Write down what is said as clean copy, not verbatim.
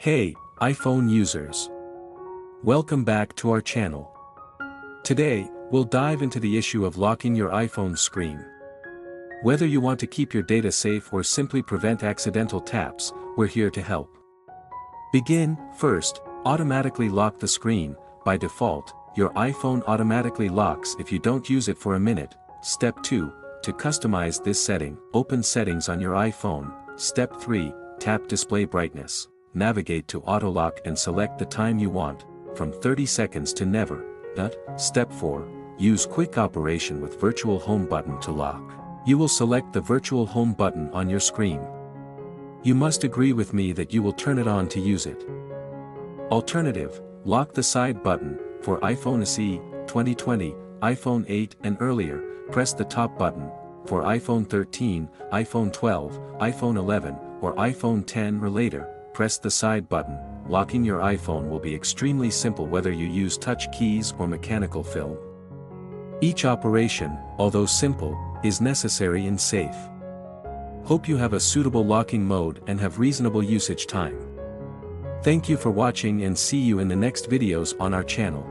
Hey, iPhone users. Welcome back to our channel. Today, we'll dive into the issue of locking your iPhone screen. Whether you want to keep your data safe or simply prevent accidental taps, we're here to help. First, automatically lock the screen. By default, your iPhone automatically locks if you don't use it for a minute. Step 2, to customize this setting, open Settings on your iPhone. Step 3, tap Display Brightness. Navigate to Auto Lock and select the time you want, from 30 seconds to never. Step 4, use Quick Operation with Virtual Home button to lock. You will select the Virtual Home button on your screen. You must agree with me that you will turn it on to use it. Alternative, lock the side button. For iPhone SE, 2020, iPhone 8 and earlier, press the top button. For iPhone 13, iPhone 12, iPhone 11, or iPhone 10 or later, press the side button. Locking your iPhone will be extremely simple whether you use touch keys or mechanical film. Each operation, although simple, is necessary and safe. Hope you have a suitable locking mode and have reasonable usage time. Thank you for watching and see you in the next videos on our channel.